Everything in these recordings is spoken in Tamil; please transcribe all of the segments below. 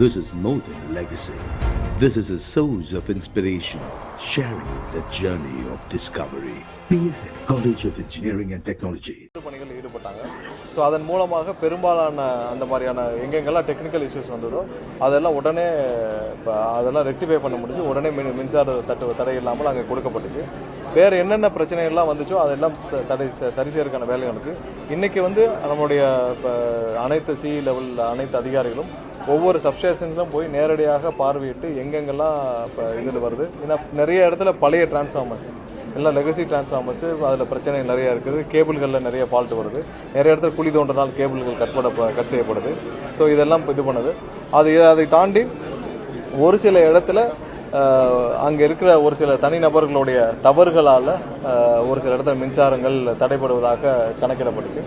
This is more than legacy. This is a source of inspiration, sharing the journey of discovery. PSN College of Engineering and Technology. பணிகளில் ஈடுபட்டாங்க. ஸோ அதன் மூலமாக பெரும்பாலான அந்த மாதிரியான எங்கெங்கெல்லாம் டெக்னிக்கல் இஷ்யூஸ் வந்ததோ அதெல்லாம் உடனே அதெல்லாம் ரெக்டிஃபை பண்ண முடிஞ்சு உடனே மின்சார தடை இல்லாமல் அங்கே கொடுக்கப்பட்டுச்சு. வேறு என்னென்ன பிரச்சனைகள்லாம் வந்துச்சோ அதெல்லாம் சரி செய்யறதுக்கான வேலை நடந்துச்சு. இன்றைக்கி நம்மளுடைய அனைத்து சி லெவல் அனைத்து அதிகாரிகளும் ஒவ்வொரு சப்ஸ்டேஷன்ஸும் போய் நேரடியாக பார்வையிட்டு எங்கெங்கெல்லாம் இப்போ இதில் வருது. ஏன்னா நிறைய இடத்துல பழைய டிரான்ஸ்ஃபார்மர்ஸ் எல்லாம் லெகசி டிரான்ஸ்ஃபார்மர்ஸு அதில் பிரச்சனை நிறையா இருக்குது. கேபிள்களில் நிறைய ஃபால்ட் வருது. நிறைய இடத்துல குழி தோன்றனால் கேபிள்கள் கட் செய்யப்படுது. ஸோ இதெல்லாம் இது பண்ணுது. அதை தாண்டி ஒரு சில இடத்துல அங்கே இருக்கிற ஒரு சில தனிநபர்களுடைய தவறுகளால் ஒரு சில இடத்துல மின்சாரங்கள் தடைபடுவதாக கணக்கிடப்பட்டுச்சு.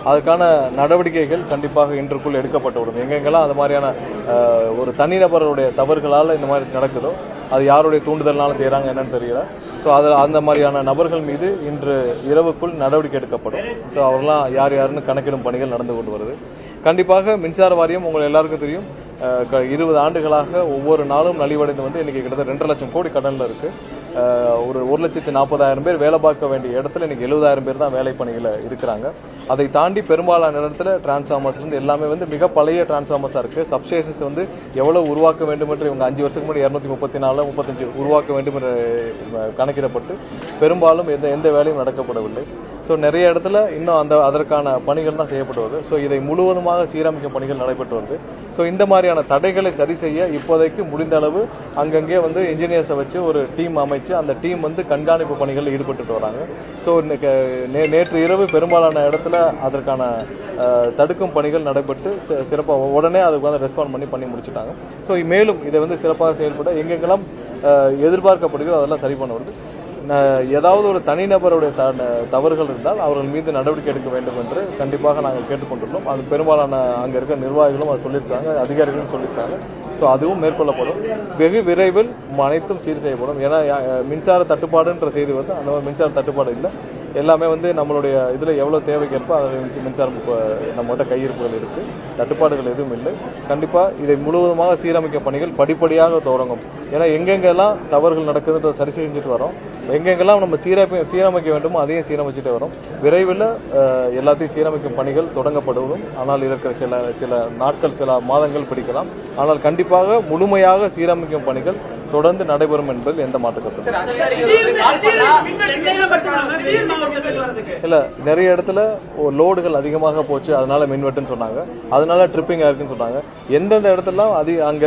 அதுக்கான நடவடிக்கைகள் கண்டிப்பாக இன்றுக்குள் எடுக்கப்பட்டுவிடும். எங்கெங்கெல்லாம் அது மாதிரியான ஒரு தனிநபருடைய தவறுகளால் இந்த மாதிரி நடக்குதோ அது யாருடைய தூண்டுதல்னாலும் செய்கிறாங்க என்னன்னு தெரியல. ஸோ அதில் அந்த மாதிரியான நபர்கள் மீது இன்று இரவுக்குள் நடவடிக்கை எடுக்கப்படும். ஸோ அவரெல்லாம் யாருன்னு கணக்கிடும் பணிகள் நடந்து கொண்டு வருது. கண்டிப்பாக மின்சார வாரியம் உங்களுக்கு எல்லாருக்கும் தெரியும், 20 ஆண்டுகளாக ஒவ்வொரு நாளும் நலிவடைந்து இன்னைக்கு கிட்டத்தட்ட 2.5 லட்சம் கோடி கடனில் இருக்கு. ஒரு 1,40,000 பேர் வேலை பார்க்க வேண்டிய இடத்துல இன்னைக்கு 70,000 பேர் தான் வேலை பணியில் இருக்கிறாங்க. அதை தாண்டி பெரும்பாலான இடத்துல டிரான்ஸ்ஃபார்மர்ஸ்லேருந்து எல்லாமே மிக பழைய டிரான்ஸ்ஃபார்மர்ஸாக இருக்குது. சப்ஸ்டேஷன்ஸ் எவ்வளவு உருவாக்க வேண்டும் என்று இவங்க 5 வருஷத்துக்கு முன்னாடி 234, 35 உருவாக்க வேண்டும் என்று கணக்கிடப்பட்டு பெரும்பாலும் எந்த வேலையும் நடக்கப்படவில்லை. ஸோ நிறைய இடத்துல இன்னும் அதற்கான பணிகள் தான் செய்யப்பட்டு வருது. ஸோ இதை முழுவதுமாக சீரமைக்கும் பணிகள் நடைபெற்று வருது. ஸோ இந்த மாதிரியான தடைகளை சரி செய்ய இப்போதைக்கு முடிந்த அளவு அங்கங்கே இன்ஜினியர்ஸை வச்சு ஒரு டீம் அமைச்சு அந்த டீம் கண்காணிப்பு பணிகளில் ஈடுபட்டு வராங்க. ஸோ நேற்று இரவு பெரும்பாலான இடத்துல அதற்கான தடுக்கும் பணிகள் நடைபெற்று சிறப்பாக உடனே அதுக்கு ரெஸ்பாண்ட் பண்ணி முடிச்சுட்டாங்க. ஸோ மேலும் இதை சிறப்பாக செயல்பட எங்கெங்கெல்லாம் எதிர்பார்க்கப்படுகிறோ அதெல்லாம் சரி பண்ண வருது. ஏதாவது ஒரு தனிநபருடைய தவறுகள் இருந்தால் அவர்கள் மீது நடவடிக்கை எடுக்க வேண்டும் என்று கண்டிப்பாக நாங்கள் கேட்டுக்கொண்டுள்ளோம். அது பெரும்பாலான அங்கே இருக்க நிர்வாகிகளும் அதை சொல்லியிருக்காங்க, அதிகாரிகளும் சொல்லியிருக்காங்க. ஸோ அதுவும் மேற்கொள்ளப்படும். வெகு விரைவில் அனைத்தும் சீர் செய்யப்படும். ஏன்னா மின்சார தட்டுப்பாடுன்ற செய்தி அந்த மாதிரி மின்சார தட்டுப்பாடு இல்லை. எல்லாமே நம்மளுடைய இதில் எவ்வளோ தேவைக்கேற்ப அதில் மின்சாரம் நம்மகிட்ட கையிருப்புகள் இருக்குது. தட்டுப்பாடுகள் எதுவும் இல்லை. கண்டிப்பாக இதை முழுவதுமாக சீரமைக்க பணிகள் படிப்படியாக தொடங்கும். ஏன்னா எங்கெங்கெல்லாம் தவறுகள் நடக்குதுன்றதை சரி செஞ்சுட்டு வரோம். எங்கெங்கெல்லாம் நம்ம சீரமைக்க வேண்டுமோ அதையும் சீரமைச்சுட்டே வரோம். விரைவில் எல்லாத்தையும் சீரமைக்கும் பணிகள் தொடங்கப்படும். ஆனால் இருக்கிற சில நாட்கள் சில மாதங்கள் பிடிக்கலாம். ஆனால் கண்டிப்பாக முழுமையாக சீரமைக்கும் பணிகள் தொடர்ந்து நடைபெறும் என்பதில் எந்த மாற்று கருத்தும் இல்ல. நிறைய இடத்துல லோடுகள் அதிகமாக போச்சு, அதனால மின்வெட்டுன்னு சொன்னாங்க, அதனால ட்ரிப்பிங் இருக்குன்னு சொன்னாங்க. எந்தெந்த இடத்துல அங்க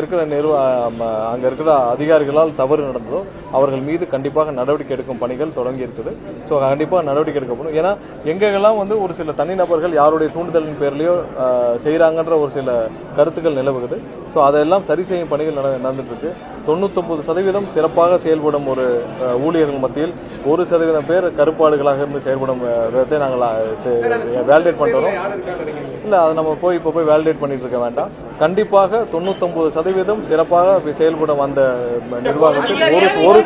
இருக்கிற அதிகாரிகளால் தவறு நடந்ததோ அவர்கள் மீது கண்டிப்பாக நடவடிக்கை எடுக்கும் பணிகள் தொடங்கி இருக்குது. ஸோ கண்டிப்பாக நடவடிக்கை எடுக்கப்படும். ஏன்னா எங்கெல்லாம் ஒரு சில தனிநபர்கள் யாருடைய தூண்டுதலின் பேர்லயோ செய்யறாங்கன்ற ஒரு சில கருத்துக்கள் நிலவுகிறது. ஸோ அதெல்லாம் சரி செய்யும் பணிகள் நடந்துட்டு இருக்கு. 99% சிறப்பாக செயல்படும் ஒரு ஊழியர்கள் மத்தியில் 1% பேர் கருப்பாடுகளாக இருந்து செயல்படும் விதத்தை நாங்கள் வேலிடேட் பண்ணுறோம். இல்லை, அதை நம்ம இப்போ போய் வேலிடேட் பண்ணிட்டு இருக்க வேண்டாம். கண்டிப்பாக 99% சிறப்பாக செயல்படும் அந்த நிர்வாகத்தில் 1%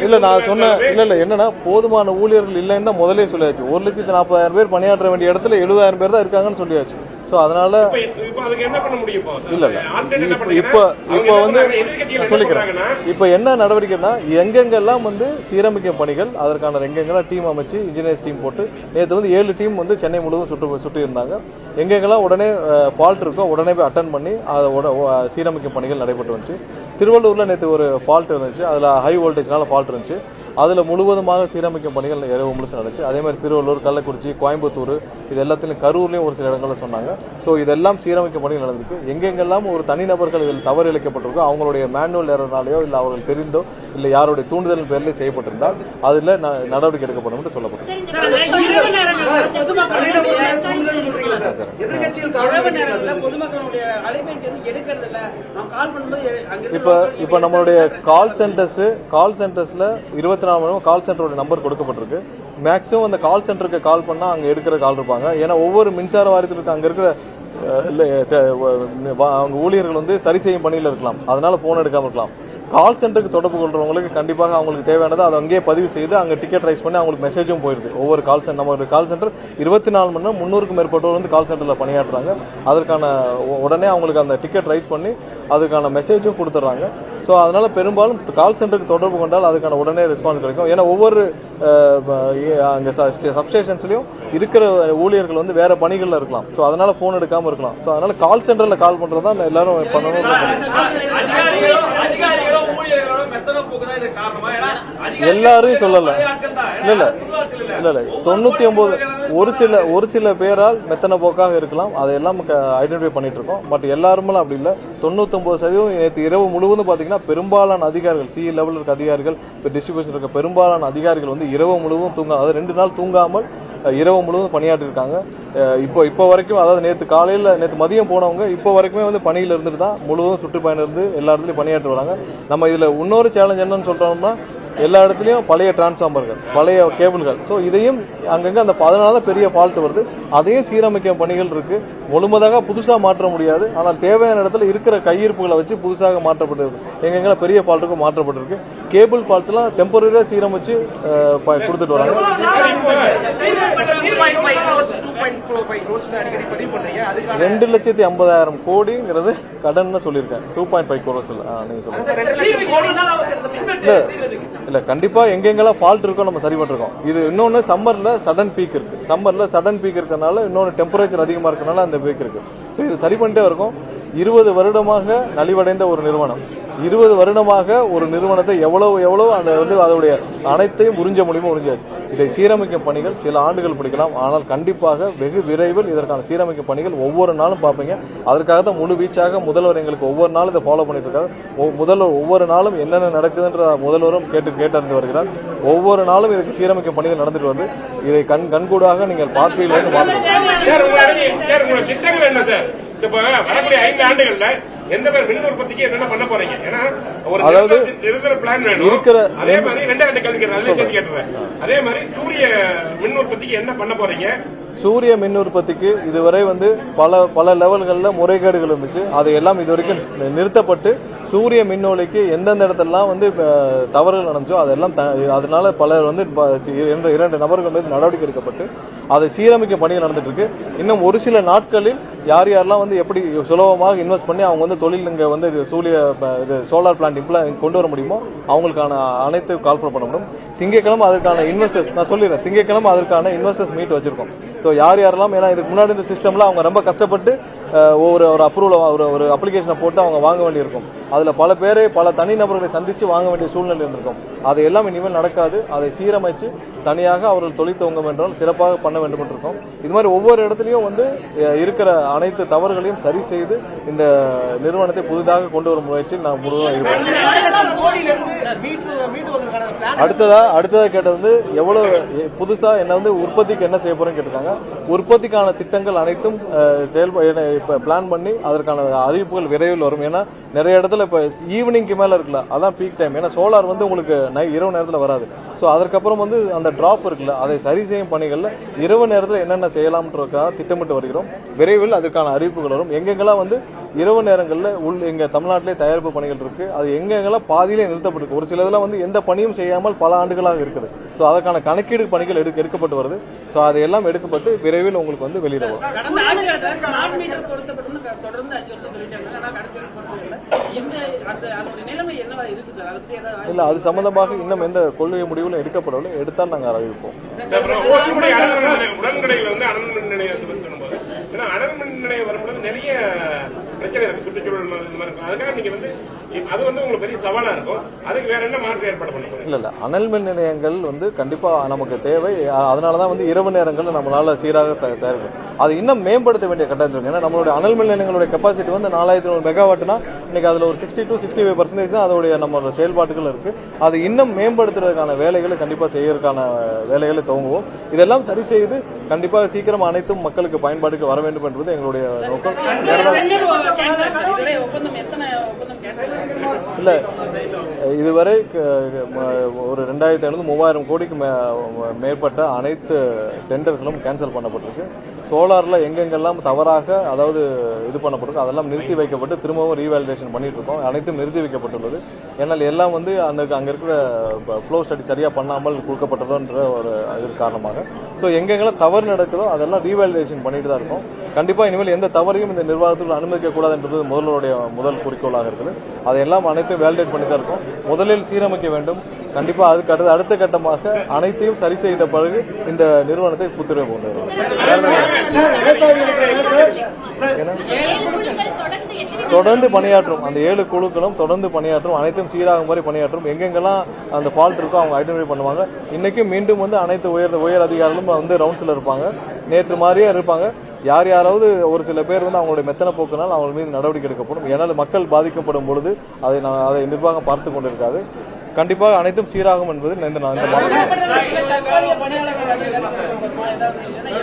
இல்ல நான் சொன்ன இல்ல என்னன்னா போதுமான ஊழியர்கள் இல்லைன்னு தான் முதலே சொல்லியாச்சு. 1,40,000 பேர் பணியாற்ற வேண்டிய இடத்துல 70,000 பேர் தான் இருக்காங்கன்னு சொல்லியாச்சு. சோ அதனால இல்ல இப்ப சொல்லிக்கிறேன். இப்ப என்ன நடவடிக்கைன்னா எங்கெங்கெல்லாம் சீரமைக்கும் பணிகள் அதற்கான எங்கெங்கெல்லாம் டீம் அமைச்சு இன்ஜினியர்ஸ் டீம் போட்டு நேற்று 7 டீம் சென்னை முழுவதும் சுற்றி இருந்தாங்க. எங்கெங்கெல்லாம் உடனே ஃபால்ட் இருக்கோ உடனே போய் அட்டன் பண்ணி அதை சீரமைக்கும் பணிகள் நடைபெற்று வந்துச்சு. திருவள்ளூர்ல நேற்று ஒரு ஃபால்ட் இருந்துச்சு, அதுல ஹை வோல்டேஜ்னால ஃபால்ட் இருந்துச்சு. அதுல முழுவதுமாக சீரமைக்கும் பணிகள் இரவு முழுசு நடந்துச்சு. அதே மாதிரி திருவள்ளூர், கள்ளக்குறிச்சி, கோயம்புத்தூர் இது எல்லாத்திலும் கரூர்லயும் ஒரு சில இடங்கள்ல சொன்னாங்க. ஸோ இதெல்லாம் சீரமைக்கும் பணிகள் நடந்திருக்கு. எங்கெங்கெல்லாம் ஒரு தனிநபர்கள் இதில் தவறு இழைக்கப்பட்டிருக்கோ அவங்களுடைய மேனுவல் எரர்னாலேயோ இல்லை அவர்கள் தெரிந்தோ இல்லை யாருடைய தூண்டுதலின் பேரிலே செய்யப்பட்டிருந்தால் அதில் நடவடிக்கை எடுக்கப்படும் என்று சொல்லப்படும். இப்ப நம்மளுடைய கால் சென்டர்ஸ்ல 24 மணி நேரம் கால் சென்டரோட நம்பர் கொடுக்கப்பட்டிருக்கு. மேக்ஸிமம் அந்த கால் சென்டருக்கு கால் பண்ணா அங்க எடுக்கிற கால் இருப்பாங்க. ஏன்னா ஒவ்வொரு மின்சார வாரியத்திற்கு அங்க இருக்கிற அவங்க ஊழியர்கள் சரி செய்யும் பணியில் இருக்கலாம், அதனால போன் எடுக்காம இருக்கலாம். கால் சென்டருக்கு தொடர்பு கொள்றவங்களுக்கு கண்டிப்பாக அவங்களுக்கு தேவையானது அதை அங்கேயே பதிவு செய்து அங்கே டிக்கெட் ரைஸ் பண்ணி அவங்களுக்கு மெசேஜும் போயிருது. ஒவ்வொரு கால் சென்டர் நம்ம கால் சென்டர் 24 மணி நேரம் 300க்கும் மேற்பட்டவர் வந்து கால் சென்டரில் பணியாற்றுறாங்க. அதற்கான உடனே அவங்களுக்கு அந்த டிக்கெட் ரைஸ் பண்ணி அதுக்கான மெசேஜும் கொடுத்துட்றாங்க. ஸோ அதனால பெரும்பாலும் கால் சென்டருக்கு தொடர்பு கொண்டால் அதுக்கான உடனே ரெஸ்பான்ஸ் கிடைக்கும். ஏன்னா ஒவ்வொரு அங்கே சப்ஸ்டேஷன்ஸ்லையும் இருக்கிற ஊழியர்கள் வந்து வேற பணிகளில் இருக்கலாம். ஸோ அதனால ஃபோன் எடுக்காமல் இருக்கலாம். ஸோ அதனால கால் சென்டரில் கால் பண்ணுறது தான் எல்லாரும் பண்ணணும். எல்லாரும் சொல்லல, இல்ல 99 ஒரு சில பேரால் மெத்தன போக்காக இருக்கலாம். அதையெல்லாம் ஐடென்டிஃபை பண்ணிட்டு இருக்கோம். பட் எல்லாருமே அப்படி இல்லை. 99% நேற்று இரவு முழுவதும் பாத்தீங்கன்னா பெரும்பாலான அதிகாரிகள் சி லெவலில் இருக்க அதிகாரிகள், டிஸ்ட்ரிபியூஷன் இருக்க பெரும்பாலான அதிகாரிகள் வந்து இரவு முழுவதும் தூங்க, அதாவது 2 நாள் தூங்காமல் இரவு முழுவதும் பணியாற்றி இருக்காங்க. இப்போ வரைக்கும், அதாவது நேற்று மதியம் போனவங்க இப்போ வரைக்குமே வந்து பணியில இருந்துட்டு தான் முழுவதும் சுற்றுப்பயணம் இருந்து எல்லா இடத்துலயும் பணியாற்றி வராங்க. நம்ம இதுல இன்னொரு சேலஞ்ச் என்னன்னு சொல்றோம்னா, எல்லா இடத்துலயும் பழைய டிரான்ஸ்ஃபார்மர்கள், பழைய கேபிள்கள். ஸோ இதையும் அங்கங்க அந்த 14 பெரிய ஃபால்ட் வருது. அதையும் சீரமைக்கும் பணிகள் இருக்கு. முழுமதாக புதுசாக மாற்ற முடியாது. ஆனால் தேவையான இடத்துல இருக்கிற கையிருப்புகளை வச்சு புதுசாக மாற்றப்பட்டிருக்கு. எங்கெங்க பெரிய ஃபால்ட்டுக்கும் மாற்றப்பட்டிருக்கு. கேபிள் ஃபால்ட்ஸ் எல்லாம் டெம்பரரியா சீரமைச்சு கொடுத்துட்டு வராங்க. 2,50,000 கோடிங்கிறது கடன் சொல்லியிருக்கேன். 2.5 crores நீங்க சொல்லுங்க. இல்ல கண்டிப்பா எங்கெங்கெல்லாம் ஃபால்ட் இருக்கோ நம்ம சரி பண்ணிருக்கோம். இது இன்னொன்னு சம்மர்ல சடன் பீக் இருக்கு. சம்மர்ல சடன் பீக் இருக்கனால இன்னொன்னு டெம்பரேச்சர் அதிகமா இருக்கனால அந்த பீக் இருக்கு. ஸோ இது சரி பண்ணிட்டே இருக்கும். 20 வருடமாக நலிவடைந்த ஒரு நிறுவனம், 20 வருடமாக ஒரு நிறுவனத்தை எவ்வளவு அந்த வந்து அதோடைய அனைத்தையும் உறிஞ்ச முடியுமோ உறிஞ்சாச்சு. இதை சீரமைக்கும் பணிகள் சில ஆண்டுகள் பிடிக்கலாம். ஆனால் கண்டிப்பாக வெகு விரைவில் இதற்கான சீரமைக்கும் பணிகள் ஒவ்வொரு நாளும் பார்ப்பீங்க. அதற்காக தான் முழு வீச்சாக முதல்வர் எங்களுக்கு ஒவ்வொரு நாளும் இதை ஃபாலோ பண்ணிட்டு இருக்காரு. முதல்வர் ஒவ்வொரு நாளும் என்னென்ன நடக்குதுன்ற முதல்வரும் கேட்டறிந்து வருகிறார். ஒவ்வொரு நாளும் இதுக்கு சீரமைக்கும் பணிகள் நடந்துட்டு வருது. இதை கண்கூடாக நீங்கள் பார்ப்பீர்கள். வரக்கூடிய 5 ஆண்டுகள்ல எந்த மாதிரி மின் உற்பத்திக்கு என்னென்ன பண்ண போறீங்க? அதாவது பிளான் வேணும். அதே மாதிரி ரெண்டு கேட்டுறேன். அதே மாதிரி சூரிய மின் உற்பத்திக்கு என்ன பண்ண போறீங்க? சூரிய மின் உற்பத்திக்கு இதுவரை வந்து பல லெவல்கள்ல முறைகேடுகள் இருந்துச்சு. அதையெல்லாம் இதுவரைக்கும் நிறுத்தப்பட்டு சூரிய மின்னொலிக்கு எந்தெந்த இடத்தெல்லாம் வந்து தவறுகள் நடந்துச்சோ அதெல்லாம் அதனால பலர் வந்து 2 நபர்கள் மீது நடவடிக்கை எடுக்கப்பட்டு அதை சீரமைக்கும் பணிகள் நடந்துட்டு இருக்கு. இன்னும் ஒரு சில நாட்களில் யாரெல்லாம் வந்து எப்படி சுலபமாக இன்வெஸ்ட் பண்ணி அவங்க வந்து தொழில் இங்க வந்து சோலார் பிளான்ட் கொண்டு வர முடியுமோ அவங்களுக்கான அனைத்து கால்ஃபர் பண்ண முடியும். திங்கட்கிழமை அதற்கான இன்வெஸ்டர்ஸ், நான் சொல்லிடுறேன், திங்கட்கிழமை அதற்கான இன்வெஸ்டர்ஸ் மீட் வச்சிருக்கோம். ஸோ யாரெல்லாம், ஏன்னா இதுக்கு முன்னாடி இந்த சிஸ்டம்ல அவங்க ரொம்ப கஷ்டப்பட்டு ஒரு அப்ரூவல் ஒரு அப்ளிகேஷனை போட்டு அவங்க வாங்க வேண்டியிருக்கும். அதுல பல தனிநபர்களை சந்திச்சு வாங்க வேண்டிய சூழ்நிலை இருந்திருக்கும். அதையெல்லாம் இனிமேல் நடக்காது. அதை சீரமைச்சு தனியாக அவர்கள் தொழில் துவங்க என்றால் சிறப்பாக பண்ண வேண்டும் என்று இருக்கோம். இது மாதிரி ஒவ்வொரு இடத்துலயும் வந்து இருக்கிற அனைத்து தவறுகளையும் சரி செய்து இந்த நிறுவனத்தை புதிதாக கொண்டு வரும் முயற்சியில் நான் முழுவதும் இருக்கேன். அடுத்ததா கேட்டது வந்து எவ்வளவு புதுசா என்ன வந்து உற்பத்திக்கு என்ன செய்ய போறேன்னு கேட்டிருக்காங்க. உற்பத்திக்கான திட்டங்கள் அனைத்தும் பிளான் பண்ணி அதற்கான அறிவிப்புகள் விரைவில் வரும். ஏன்னா நிறைய இடத்துல இப்ப ஈவினிங்க்கு மேல இருக்குல்ல, அதான் பீக் டைம். ஏன்னா சோலார் வந்து உங்களுக்கு இரவு நேரத்துல வராது. ஸோ அதற்கப்புறம் வந்து அந்த டிராப் இருக்குல்ல, அதை சரி செய்யும் பணிகள்ல இரவு நேரத்தில் என்னென்ன செய்யலாம்ன்றதுக்காக திட்டமிட்டு வருகிறோம். விரைவில் அதுக்கான அறிவிப்புகள் வரும். எங்கெங்கெல்லாம் வந்து இரவு நேரங்களில் எங்க தமிழ்நாட்டிலே தயாரிப்பு பணிகள் இருக்கு, அது எங்கெங்கெல்லாம் பாதியிலே நிறுத்தப்பட்டிருக்கு. ஒரு சிலதெல்லாம் வந்து எந்த பணியும் செய்யாமல் பல ஆண்டுகளாக இருக்குது. ஸோ அதற்கான கணக்கீடு பணிகள் எடுக்கப்பட்டு வருது. ஸோ அதையெல்லாம் எடுக்கப்பட்டு விரைவில் உங்களுக்கு வந்து வெளியிட வரும். இல்ல அது சம்பந்தமாக இன்னும் எந்த கொள்கை முடிவுகளும் எடுக்கப்படவில்லை. எடுத்தால் நாங்கள் அறிவிப்போம். நிறைய பிரச்சனை இருக்கு, சுற்றுச்சூழல். அதுக்காக நீங்க வந்து அது வந்து உங்களுக்கு பெரிய சவாலா இருக்கும். அதுக்கு வேற என்ன மாற்று ஏற்பாடு பண்ணுங்க? இல்ல அனல் மின் நிலையங்கள் வந்து கண்டிப்பா நமக்கு தேவை. அதனாலதான் வந்து இரவு நேரங்கள் நம்மளால சீராக தயாரிக்கும். அது இன்னும் மேம்படுத்த வேண்டிய கட்டாயம். ஏன்னா நம்மளுடைய அனல் மின் நிலையங்களுடைய கெப்பாசிட்டி வந்து 4,100 மெகாவாட்னா இன்னைக்கு அதுல ஒரு 60 to 65% தான் அதோடைய நம்மளோட செயல்பாட்டுகள் இருக்கு. அது இன்னும் மேம்படுத்துறதுக்கான வேலைகளை கண்டிப்பா செய்யறதுக்கான வேலைகளை துவங்குவோம். இதெல்லாம் சரி செய்து கண்டிப்பாக சீக்கிரம் அனைத்தும் மக்களுக்கு பயன்பாட்டுக்கு வர வேண்டும் என்பது எங்களுடைய நோக்கம். இல்லை, இதுவரை ஒரு 2500-3000 கோடிக்கு மேற்பட்ட அனைத்து டெண்டர்களும் கேன்சல் பண்ணப்பட்டிருக்கு. சோலாரில் எங்கெங்கெல்லாம் தவறாக அதாவது இது பண்ணப்பட்டிருக்கு அதெல்லாம் நிறுத்தி வைக்கப்பட்டு திரும்பவும் ரீவேலிடேஷன் பண்ணிட்டு இருக்கோம். அனைத்தும் நிறுத்தி வைக்கப்பட்டுள்ளது. ஏன்னால் எல்லாம் வந்து அங்கே இருக்கிற ஃப்ளோ ஸ்டடி சரியாக பண்ணாமல் கொடுக்கப்பட்டதோன்ற ஒரு இது காரணமாக ஸோ எங்கெங்கெல்லாம் தவறு நடக்குதோ அதெல்லாம் ரீவேலிடேஷன் பண்ணிட்டு தான் இருக்கோம். கண்டிப்பாக இனிமேல் எந்த தவறையும் இந்த நிர்வாகத்தில் அனுமதிக்கக்கூடாதுன்றது முதல் குறிக்கோளாக இருக்குது. அதையெல்லாம் அனைத்தையும் வேலிடேட் பண்ணி தான் இருக்கோம். முதலில் சீரமைக்க வேண்டும். கண்டிப்பாக அதுக்கு அடுத்த கட்டமாக அனைத்தையும் சரி செய்த பிறகு இந்த நிறுவனத்தை புத்துரிமை கொண்டு வரும். தொடர்ந்து பணியாற்றும் அந்த 7 குழுக்களும் தொடர்ந்து பணியாற்றும், அனைத்தும் சீராகும் மாதிரி பணியாற்றும். எங்கெங்கெல்லாம் அந்த ஃபால்ட் இருக்கோ அவங்க ஐடென்டிஃபை பண்ணுவாங்க. இன்னைக்கும் மீண்டும் வந்து அனைத்து உயர் அதிகாரிகளும் வந்து ரவுண்ட்ஸ்ல இருப்பாங்க. நேற்று மாதிரியே இருப்பாங்க. யாராவது ஒரு சில பேர் வந்து அவங்களுடைய மெத்தனை போக்குனால் அவங்க மீது நடவடிக்கை எடுக்கப்படும். ஏன்னால் மக்கள் பாதிக்கப்படும் பொழுது அதை நிர்வாகம் பார்த்து கொண்டிருக்காது. கண்டிப்பாக அனைத்தும் சீராகும் என்பது இந்த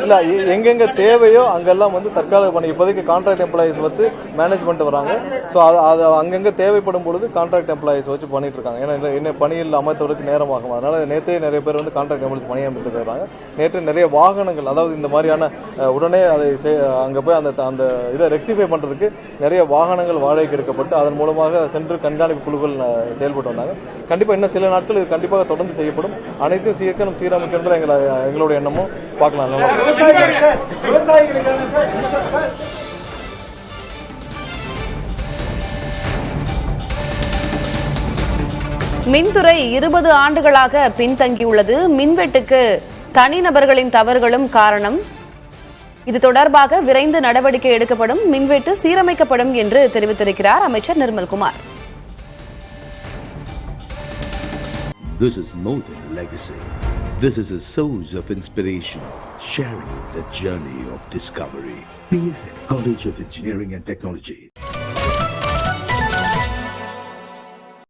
இல்ல எங்கெங்க தேவையோ அங்கெல்லாம் வந்து தற்காலிக பணி இப்போதைக்கு கான்ட்ராக்ட் எம்ப்ளாயிஸ் வந்து மேனேஜ்மெண்ட் வராங்க. ஸோ அது அங்கங்க தேவைப்படும் பொழுது கான்ட்ராக்ட் எம்ப்ளாயிஸ் வச்சு பண்ணிட்டு இருக்காங்க. ஏன்னா என்ன பணியில் அமைத்தவருக்கு நேரமாகும். அதனால நேற்றே நிறைய பேர் வந்து கான்ட்ராக்ட் எம்ப்ளாயிஸ் பணியமைத்து இருக்காங்க. நேற்று நிறைய வாகனங்கள் அதாவது இந்த மாதிரியான உடனே அதை அங்க போய் அந்த இதை ரெக்டிஃபை பண்றதுக்கு நிறைய வாகனங்கள் வாடகைக்கு எடுக்கப்பட்டு அதன் மூலமாக சென்று கண்காணிப்பு குழுக்கள் செயல்பட்டு வந்தாங்க. கண்டிப்பா இன்னும் சில நாட்கள் இது கண்டிப்பாக தொடர்ந்து செய்யப்படும். அனைத்தும் சீரமைக்கின்ற எங்களுடைய எண்ணமும் பார்க்கலாம். மின்துறை 20 ஆண்டுகளாக பின்தங்கியுள்ளது. மின்வெட்டுக்கு தனிநபர்களின் தவறுகளும் காரணம். இது தொடர்பாக விரைந்து நடவடிக்கை எடுக்கப்படும், மின்வெட்டு சீரமைக்கப்படும் என்று தெரிவித்திருக்கிறார் அமைச்சர் Nirmalkumar. This is more than a legacy. This is a source of inspiration, sharing the journey of discovery. PSN College of Engineering and Technology.